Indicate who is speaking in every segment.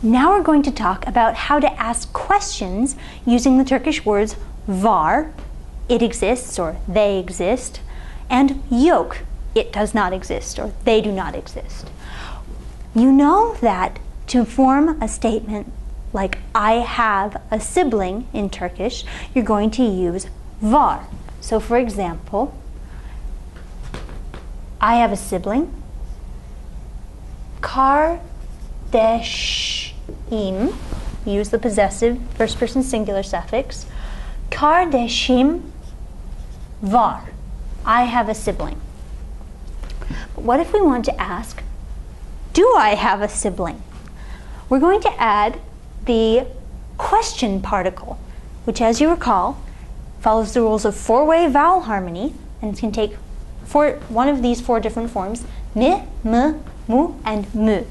Speaker 1: Now we're going to talk about how to ask questions using the Turkish words var, it exists or they exist, and yok, it does not exist or they do not exist. You know that to form a statement like I have a sibling in Turkish, you're going to use var. So for example, I have a sibling. Kardeşim, use the possessive first person singular suffix. Kardeşim var. I have a sibling. But what if we want to ask, do I have a sibling? We're going to add the question particle, which, as you recall, follows the rules of four-way vowel harmony and can take one of these four different forms: mi, m, mu, and mu.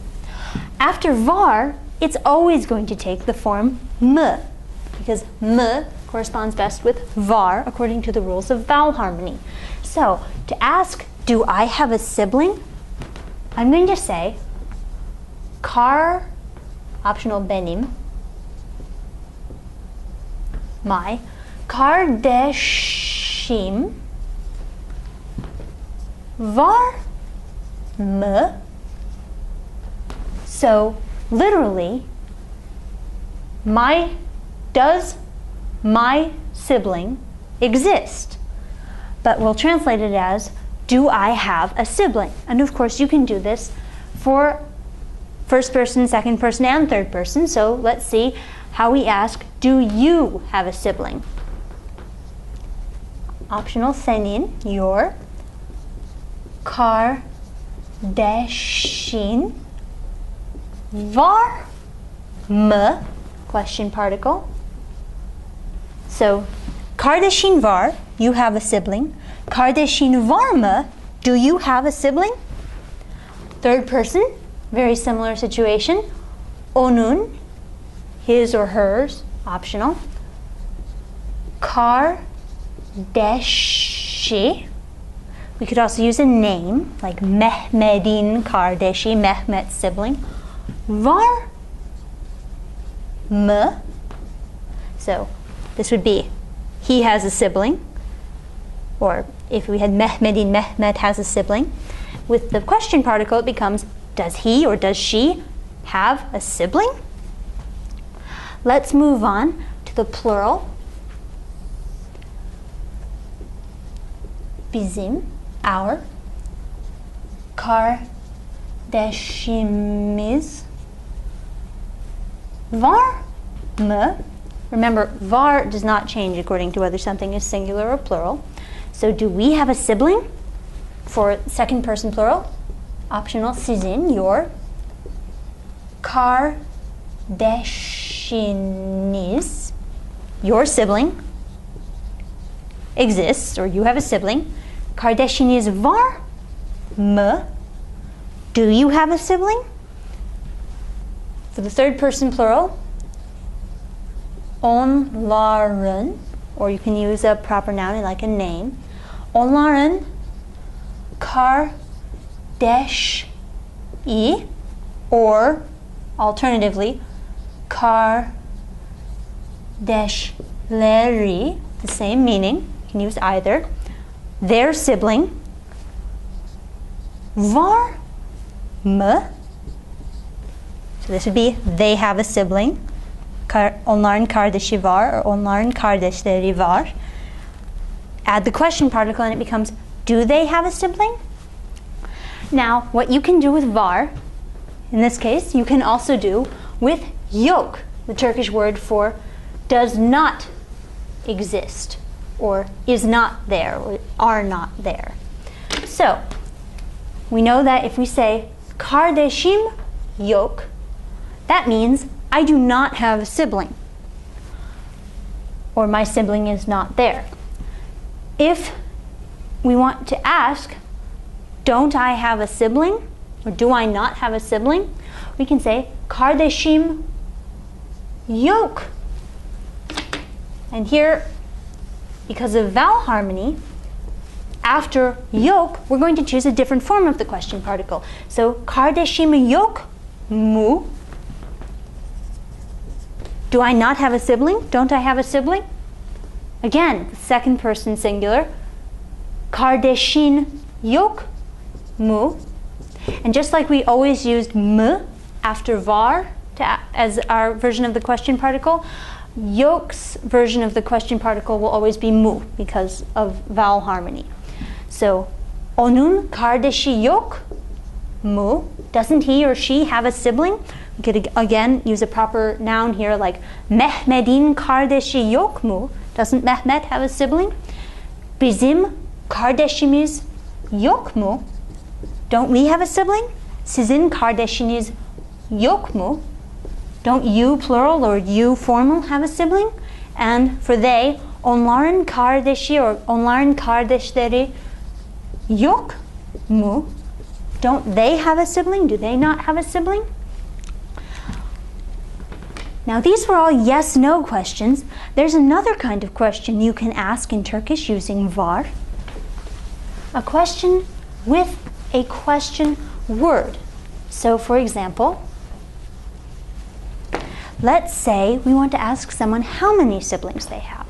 Speaker 1: After var, it's always going to take the form m, because m corresponds best with var according to the rules of vowel harmony. So, to ask, do I have a sibling? I'm going to say, optional benim, my, kardeşim var mı? So, literally, does my sibling exist? But we'll translate it as, do I have a sibling? And of course, you can do this for first person, second person, and third person. So let's see how we ask, do you have a sibling? Optional senin, your, kardeşin var mı? Question particle. So, kardeşin var, you have a sibling. Kardeşin var mı? Do you have a sibling? Third person, very similar situation. Onun, his or hers, optional. Kardeşi. We could also use a name, like Mehmet'in kardeşi, Mehmet's sibling. Var mı? So, this would be, he has a sibling. Or if we had Mehmet'in, Mehmet has a sibling. With the question particle, it becomes, does he or does she have a sibling? Let's move on to the plural. Bizim, our. Kardeşimiz var mı? Remember, var does not change according to whether something is singular or plural. So do we have a sibling? For second person plural, optional sizin, your. Kardeşiniz, your sibling, exists, or you have a sibling. Kardeşiniz var mı? Do you have a sibling? For the third person plural, onların, or you can use a proper noun like a name. Onların kardeşi, or alternatively, kardeşleri, the same meaning. You can use either. Their sibling var mı? So this would be, they have a sibling. Onların kardeşi var, or onların kardeşleri var. Add the question particle and it becomes, do they have a sibling? Now, what you can do with var, in this case, you can also do with yok, the Turkish word for does not exist, or is not there, or are not there. So, we know that if we say kardeşim yok, that means I do not have a sibling, or my sibling is not there. If we want to ask, don't I have a sibling, or do I not have a sibling, we can say kardeşim yok. And here, because of vowel harmony, after yok, we're going to choose a different form of the question particle. So, kardeşim yok mu? Do I not have a sibling? Don't I have a sibling? Again, the second person singular. Kardeşin yok mu? And just like we always used m after var as our version of the question particle, yok's version of the question particle will always be mu because of vowel harmony. So, onun kardeşi yok mu? Doesn't he or she have a sibling? We could again use a proper noun here like Mehmet'in kardeşi yok mu? Doesn't Mehmet have a sibling? Bizim kardeşimiz yok mu? Don't we have a sibling? Sizin kardeşiniz yok mu? Don't you, plural, or you, formal, have a sibling? And for they, onların kardeşi or onların kardeşleri yok mu? Don't they have a sibling? Do they not have a sibling? Now these were all yes-no questions. There's another kind of question you can ask in Turkish using var. A question with a question word. So for example, let's say we want to ask someone how many siblings they have.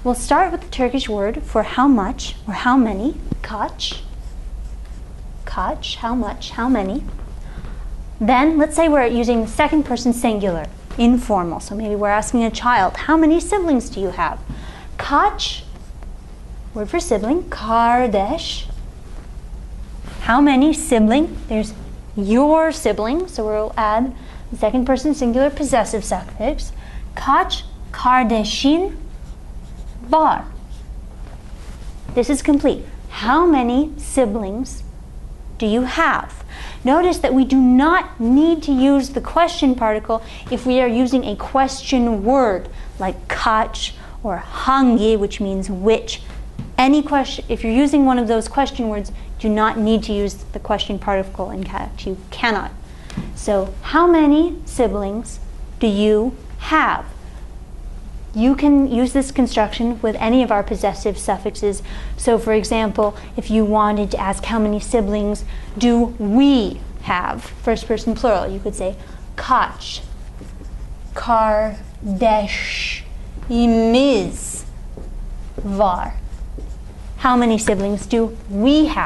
Speaker 1: We'll start with the Turkish word for how much or how many, kaç. Kaç, how much, how many. Then let's say we're using the second person singular, informal. So maybe we're asking a child, how many siblings do you have? Kaç, word for sibling, kardeş. How many sibling? There's your sibling, so we'll add the second person singular possessive suffix. Kaç kardeşin var? This is complete. How many siblings do you have? Notice that we do not need to use the question particle if we are using a question word like kaç or hangi, which means which. Any question, if you're using one of those question words, do not need to use the question particle in kaç. You cannot. So, how many siblings do you have? You can use this construction with any of our possessive suffixes. So, for example, if you wanted to ask how many siblings do we have, first person plural, you could say kaç kardeşimiz var? How many siblings do we have?